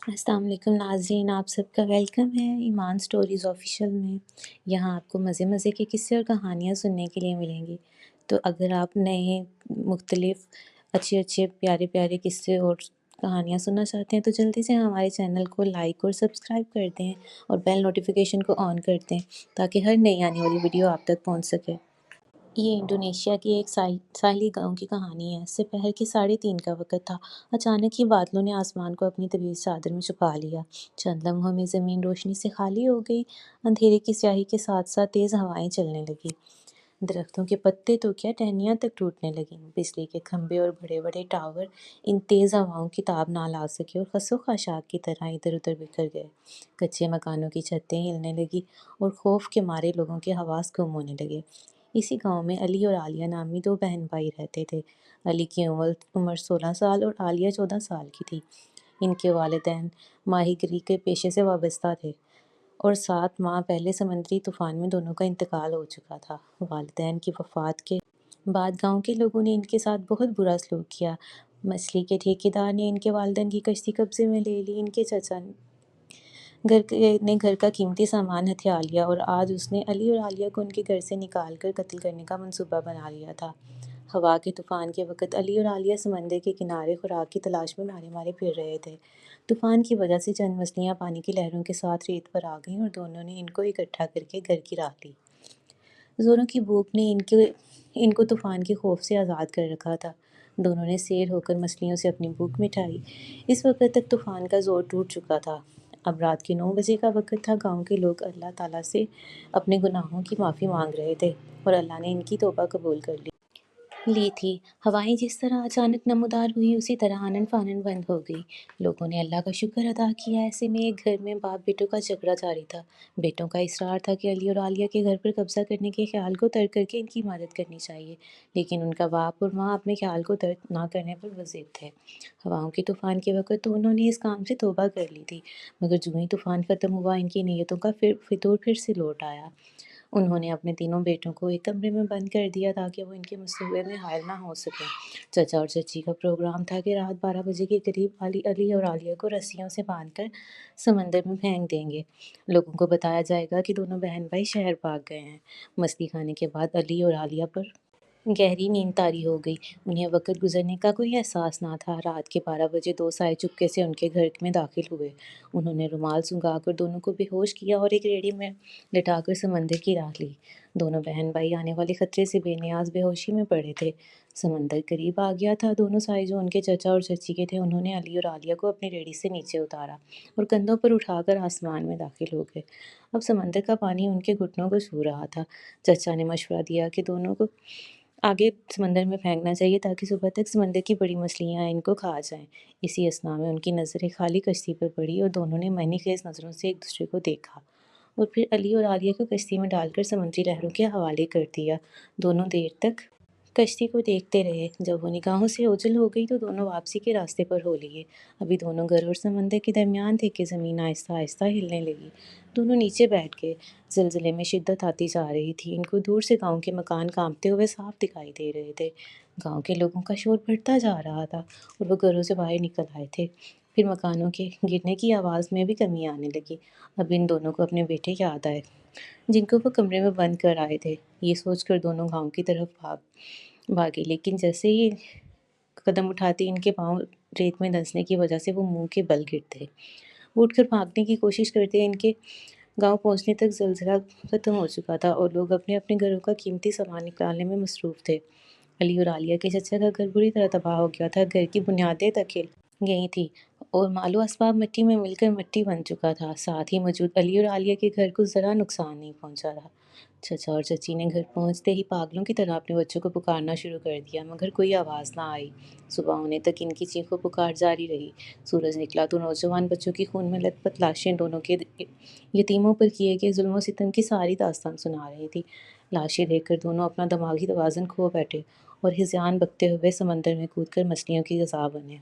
السلام علیکم ناظرین، آپ سب کا ویلکم ہے ایمان سٹوریز آفیشیل میں۔ یہاں آپ کو مزے مزے کے قصے اور کہانیاں سننے کے لیے ملیں گی۔ تو اگر آپ نئے مختلف اچھے پیارے پیارے قصے اور کہانیاں سننا چاہتے ہیں تو جلدی سے ہمارے چینل کو لائک اور سبسکرائب کر دیں اور بیل نوٹیفیکیشن کو آن کر دیں تاکہ ہر نئی آنے والی ویڈیو آپ تک پہنچ سکے۔ یہ انڈونیشیا کی ایک ساحلی گاؤں کی کہانی ہے۔ سپہر کے 3:30 کا وقت تھا۔ اچانک ہی بادلوں نے آسمان کو اپنی طویل چادر میں چھپا لیا۔ چند لمحوں میں زمین روشنی سے خالی ہو گئی۔ اندھیرے کی سیاہی کے ساتھ ساتھ تیز ہوائیں چلنے لگیں۔ درختوں کے پتے تو کیا ٹہنیاں تک ٹوٹنے لگیں۔ بجلی کے کھمبے اور بڑے بڑے ٹاور ان تیز ہواؤں کی تاب نہ لا سکے اور خس و خاشاک کی طرح ادھر ادھر بکھر گئے۔ کچے مکانوں کی چھتیں ہلنے لگیں اور خوف کے مارے لوگوں کے حواس گم ہونے لگے۔ اسی گاؤں میں علی اور عالیہ نامی 2 بہن بھائی رہتے تھے۔ علی کی عمر 16 سال اور عالیہ 14 سال کی تھی۔ ان کے والدین ماہی گیری کے پیشے سے وابستہ تھے اور 7 ماہ پہلے سمندری طوفان میں دونوں کا انتقال ہو چکا تھا۔ والدین کی وفات کے بعد گاؤں کے لوگوں نے ان کے ساتھ بہت برا سلوک کیا۔ مچھلی کے ٹھیکیدار نے ان کے والدین کی کشتی قبضے میں لے لی۔ ان کے چچا نے گھر کا قیمتی سامان ہتھیا لیا اور آج اس نے علی اور عالیہ کو ان کے گھر سے نکال کر قتل کرنے کا منصوبہ بنا لیا تھا۔ ہوا کے طوفان کے وقت علی اور عالیہ سمندر کے کنارے خوراک کی تلاش میں مارے مارے پھر رہے تھے۔ طوفان کی وجہ سے چند مچھلیاں پانی کی لہروں کے ساتھ ریت پر آ گئیں اور دونوں نے ان کو اکٹھا کر کے گھر کی راہ لی۔ زوروں کی بھوک نے ان کو طوفان کے خوف سے آزاد کر رکھا تھا۔ دونوں نے سیر ہو کر مچھلیوں سے اپنی بھوک مٹائی۔ اس وقت تک طوفان کا زور ٹوٹ چکا تھا۔ اب رات کے 9 بجے کا وقت تھا۔ گاؤں کے لوگ اللہ تعالیٰ سے اپنے گناہوں کی معافی مانگ رہے تھے اور اللہ نے ان کی توبہ قبول کر لی تھی۔ ہوائیں جس طرح اچانک نمودار ہوئی اسی طرح آنن فانن بند ہو گئی۔ لوگوں نے اللہ کا شکر ادا کیا۔ ایسے میں ایک گھر میں باپ بیٹوں کا جھگڑا جاری تھا۔ بیٹوں کا اصرار تھا کہ علی اور عالیہ کے گھر پر قبضہ کرنے کے خیال کو ترک کر کے ان کی مدد کرنی چاہیے، لیکن ان کا باپ اور ماں اپنے خیال کو ترک نہ کرنے پر وضد تھے۔ ہواؤں کے طوفان کے وقت تو انہوں نے اس کام سے توبہ کر لی تھی، مگر جو ہی طوفان ختم ہوا ان کی نیتوں کا فتور پھر سے لوٹ آیا۔ انہوں نے اپنے تینوں بیٹوں کو ایک کمرے میں بند کر دیا تاکہ وہ ان کے مصیبے میں حائل نہ ہو سکیں۔ چچا اور چچی کا پروگرام تھا کہ رات 12 بجے کے قریب علی اور عالیہ کو رسیوں سے باندھ کر سمندر میں پھینک دیں گے۔ لوگوں کو بتایا جائے گا کہ دونوں بہن بھائی شہر بھاگ گئے ہیں۔ مچھلی کھانے کے بعد علی اور عالیہ پر گہری نیند طاری ہو گئی۔ انہیں وقت گزرنے کا کوئی احساس نہ تھا۔ رات کے 12 بجے 2 سائے چپکے سے ان کے گھر میں داخل ہوئے۔ انہوں نے رومال سنگھا کر دونوں کو بے ہوش کیا اور ایک ریڑھی میں لٹا کر سمندر کی راہ لی۔ دونوں بہن بھائی آنے والے خطرے سے بے نیاز بے ہوشی میں پڑے تھے۔ سمندر قریب آ گیا تھا۔ دونوں سائے جو ان کے چچا اور چچی کے تھے، انہوں نے علی اور عالیہ کو اپنی ریڑھی سے نیچے اتارا اور کندھوں پر اٹھا کر آسمان میں داخل ہو گئے۔ اب سمندر کا پانی ان کے گھٹنوں کو چھو رہا تھا۔ چچا نے مشورہ دیا کہ دونوں کو آگے سمندر میں پھینکنا چاہیے تاکہ صبح تک سمندر کی بڑی مچھلیاں ان کو کھا جائیں۔ اسی اثنا میں ان کی نظر ایک خالی کشتی پر پڑی اور دونوں نے معنی خیز نظروں سے ایک دوسرے کو دیکھا اور پھر علی اور عالیہ کو کشتی میں ڈال کر سمندری لہروں کے حوالے کر دیا۔ دونوں دیر تک کشتی کو دیکھتے رہے۔ جب وہ نگاہوں سے اوجھل ہو گئی تو دونوں واپسی کے راستے پر ہو لیے۔ ابھی دونوں گھر اور سمندر کے درمیان تھے کہ زمین آہستہ آہستہ ہلنے لگی۔ دونوں نیچے بیٹھ گئے۔ زلزلے میں شدت آتی جا رہی تھی۔ ان کو دور سے گاؤں کے مکان کانپتے ہوئے صاف دکھائی دے رہے تھے۔ گاؤں کے لوگوں کا شور بڑھتا جا رہا تھا اور وہ گھروں سے باہر نکل آئے تھے۔ پھر مکانوں کے گرنے کی آواز میں بھی کمی آنے لگی۔ اب ان دونوں کو اپنے بیٹے یاد آئے جن کو وہ کمرے میں بند کر آئے تھے۔ یہ سوچ کر دونوں گاؤں کی طرف بھاگے، لیکن جیسے ہی قدم اٹھاتے ان کے پاؤں ریت میں دھنسنے کی وجہ سے وہ منہ کے بل گرتے۔ وہ اٹھ کر بھاگنے کی کوشش کرتے۔ ان کے گاؤں پہنچنے تک زلزلہ ختم ہو چکا تھا اور لوگ اپنے اپنے گھروں کا قیمتی سامان نکالنے میں مصروف تھے۔ علی اور عالیہ کے چچا کا گھر بری طرح تباہ ہو گیا تھا۔ گھر کی بنیادیں تک ہل گئی تھیں اور مال و اسباب مٹی میں مل کر مٹی بن چکا تھا۔ ساتھ ہی موجود علی اور عالیہ کے گھر کو ذرا نقصان نہیں پہنچا تھا۔ چچا اور چچی نے گھر پہنچتے ہی پاگلوں کی طرح اپنے بچوں کو پکارنا شروع کر دیا، مگر کوئی آواز نہ آئی۔ صبح ہونے تک ان کی چیخ و پکار جاری رہی۔ سورج نکلا تو نوجوان بچوں کی خون میں لت پت لاشیں دونوں کے یتیموں پر کیے گئے ظلم و ستم کی ساری داستان سنا رہی تھی۔ لاشیں دیکھ کر دونوں اپنا دماغی توازن کھو بیٹھے اور ہذیان بکتے ہوئے سمندر میں کود کر مچھلیوں کی غذا بنے۔